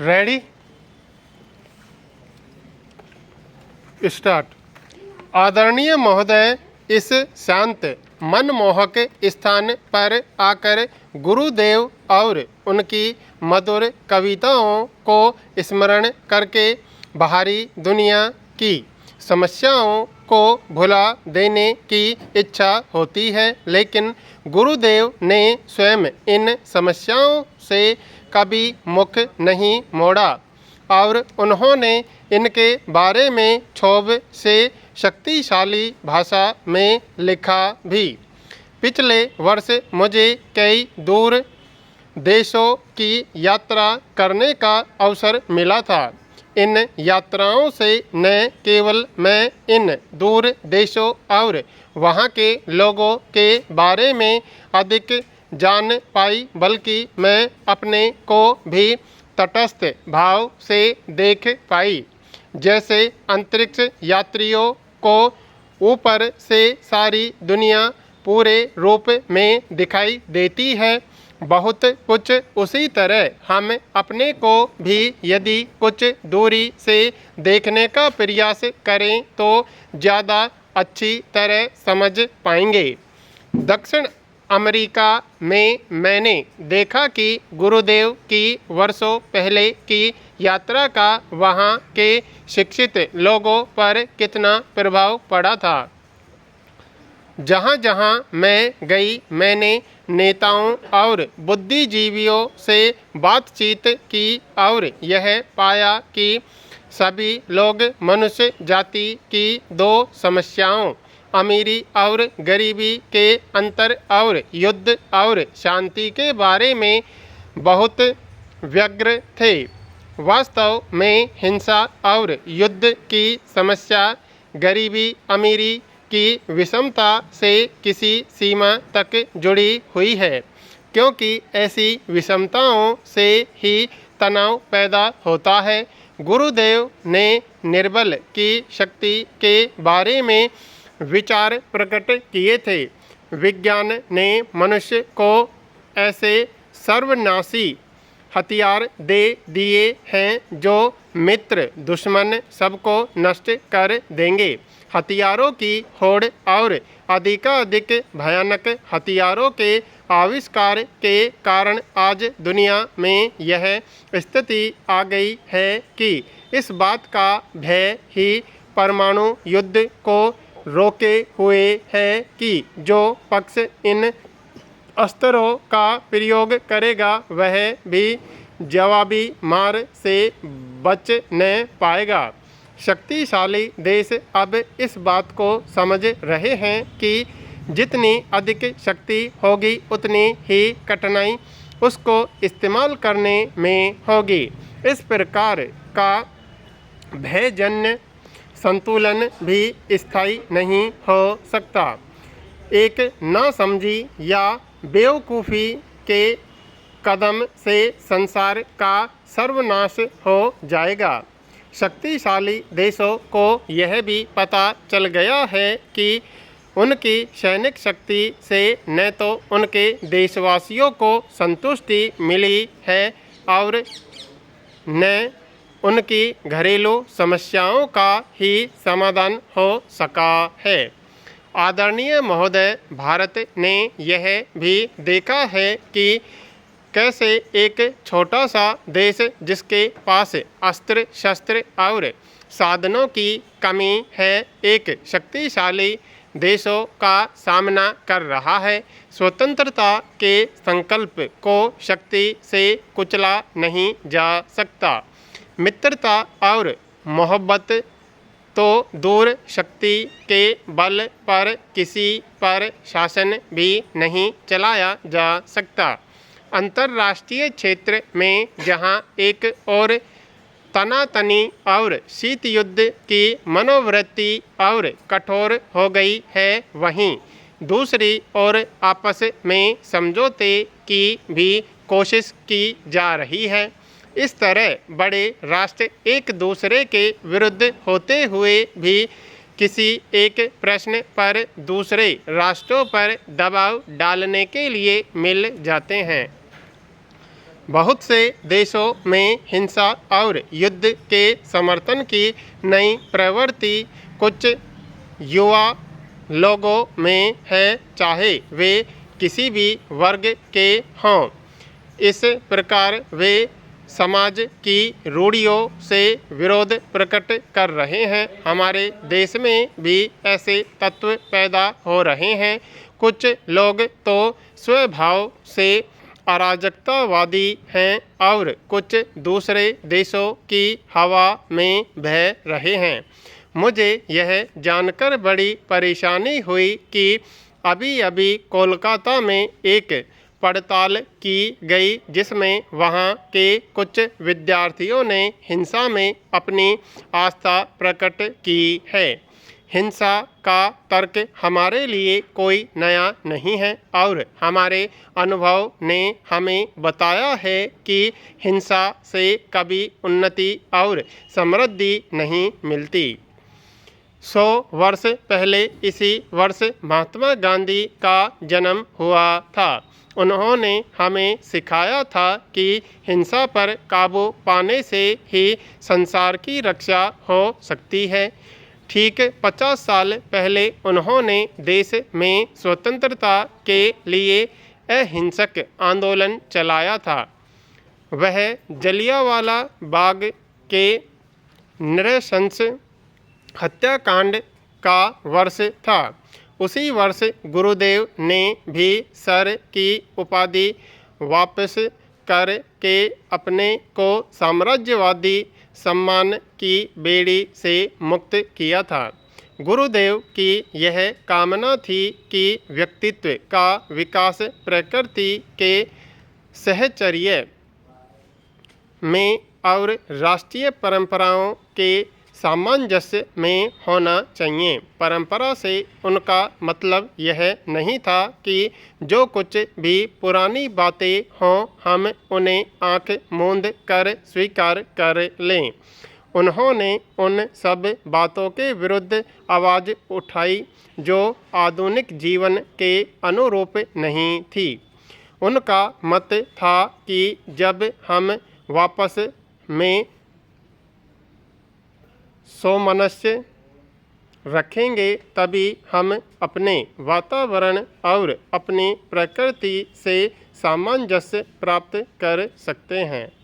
Ready start. आदरणीय महोदय, इस शांत मनमोहक स्थान पर आकर गुरुदेव और उनकी मधुर कविताओं को स्मरण करके बाहरी दुनिया की समस्याओं को भुला देने की इच्छा होती है, लेकिन गुरुदेव ने स्वयं इन समस्याओं से कभी मुख नहीं मोड़ा और उन्होंने इनके बारे में क्षोभ से शक्तिशाली भाषा में लिखा भी। पिछले वर्ष मुझे कई दूर देशों की यात्रा करने का अवसर मिला था। इन यात्राओं से न केवल मैं इन दूर देशों और वहाँ के लोगों के बारे में अधिक जान पाई, बल्कि मैं अपने को भी तटस्थ भाव से देख पाई। जैसे अंतरिक्ष यात्रियों को ऊपर से सारी दुनिया पूरे रूप में दिखाई देती है, बहुत कुछ उसी तरह हम अपने को भी यदि कुछ दूरी से देखने का प्रयास करें तो ज़्यादा अच्छी तरह समझ पाएंगे। दक्षिण अमेरिका में मैंने देखा कि गुरुदेव की वर्षों पहले की यात्रा का वहाँ के शिक्षित लोगों पर कितना प्रभाव पड़ा था। जहाँ जहाँ मैं गई मैंने नेताओं और बुद्धिजीवियों से बातचीत की और यह पाया कि सभी लोग मनुष्य जाति की दो समस्याओं, अमीरी और गरीबी के अंतर और युद्ध और शांति के बारे में बहुत व्यग्र थे। वास्तव में हिंसा और युद्ध की समस्या गरीबी अमीरी की विषमता से किसी सीमा तक जुड़ी हुई है, क्योंकि ऐसी विषमताओं से ही तनाव पैदा होता है। गुरुदेव ने निर्बल की शक्ति के बारे में विचार प्रकट किए थे। विज्ञान ने मनुष्य को ऐसे सर्वनाशी हथियार दे दिए हैं जो मित्र दुश्मन सबको नष्ट कर देंगे। हथियारों की होड़ और अधिकाधिक भयानक हथियारों के आविष्कार के कारण आज दुनिया में यह स्थिति आ गई है कि इस बात का भय ही परमाणु युद्ध को रोके हुए है कि जो पक्ष इन अस्त्रों का प्रयोग करेगा वह भी जवाबी मार से बच न पाएगा। शक्तिशाली देश अब इस बात को समझ रहे हैं कि जितनी अधिक शक्ति होगी उतनी ही कठिनाई उसको इस्तेमाल करने में होगी। इस प्रकार का भयजन्य संतुलन भी स्थायी नहीं हो सकता। एक नासमझी या बेवकूफ़ी के कदम से संसार का सर्वनाश हो जाएगा। शक्तिशाली देशों को यह भी पता चल गया है कि उनकी सैनिक शक्ति से न तो उनके देशवासियों को संतुष्टि मिली है और न उनकी घरेलू समस्याओं का ही समाधान हो सका है। आदरणीय महोदय, भारत ने यह भी देखा है कि कैसे एक छोटा सा देश जिसके पास अस्त्र शस्त्र और साधनों की कमी है, एक शक्तिशाली देशों का सामना कर रहा है। स्वतंत्रता के संकल्प को शक्ति से कुचला नहीं जा सकता। मित्रता और मोहब्बत तो दूर, शक्ति के बल पर किसी पर शासन भी नहीं चलाया जा सकता। अंतर्राष्ट्रीय क्षेत्र में जहां एक और तनातनी और शीत युद्ध की मनोवृत्ति और कठोर हो गई है, वहीं दूसरी ओर आपस में समझौते की भी कोशिश की जा रही है। इस तरह बड़े राष्ट्र एक दूसरे के विरुद्ध होते हुए भी किसी एक प्रश्न पर दूसरे राष्ट्रों पर दबाव डालने के लिए मिल जाते हैं। बहुत से देशों में हिंसा और युद्ध के समर्थन की नई प्रवृत्ति कुछ युवा लोगों में है, चाहे वे किसी भी वर्ग के हों। इस प्रकार वे समाज की रूढ़ियों से विरोध प्रकट कर रहे हैं। हमारे देश में भी ऐसे तत्व पैदा हो रहे हैं। कुछ लोग तो स्वभाव से अराजकतावादी हैं और कुछ दूसरे देशों की हवा में बह रहे हैं। मुझे यह जानकर बड़ी परेशानी हुई कि अभी अभी कोलकाता में एक पड़ताल की गई, जिसमें वहाँ के कुछ विद्यार्थियों ने हिंसा में अपनी आस्था प्रकट की है। हिंसा का तर्क हमारे लिए कोई नया नहीं है और हमारे अनुभव ने हमें बताया है कि हिंसा से कभी उन्नति और समृद्धि नहीं मिलती। 100 वर्ष पहले इसी वर्ष महात्मा गांधी का जन्म हुआ था। उन्होंने हमें सिखाया था कि हिंसा पर काबू पाने से ही संसार की रक्षा हो सकती है। ठीक 50 साल पहले उन्होंने देश में स्वतंत्रता के लिए अहिंसक आंदोलन चलाया था। वह जलियांवाला बाग के नृशंस हत्याकांड का वर्ष था। उसी वर्ष गुरुदेव ने भी सर की उपाधि वापस करके अपने को साम्राज्यवादी सम्मान की बेड़ी से मुक्त किया था। गुरुदेव की यह कामना थी कि व्यक्तित्व का विकास प्रकृति के सहचर्य में और राष्ट्रीय परंपराओं के सामंजस्य में होना चाहिए। परंपरा से उनका मतलब यह नहीं था कि जो कुछ भी पुरानी बातें हों हम उन्हें आंख मूंद कर स्वीकार कर लें। उन्होंने उन सब बातों के विरुद्ध आवाज़ उठाई जो आधुनिक जीवन के अनुरूप नहीं थी। उनका मत था कि जब हम वापस में सोमनस्य रखेंगे तभी हम अपने वातावरण और अपनी प्रकृति से सामंजस्य प्राप्त कर सकते हैं।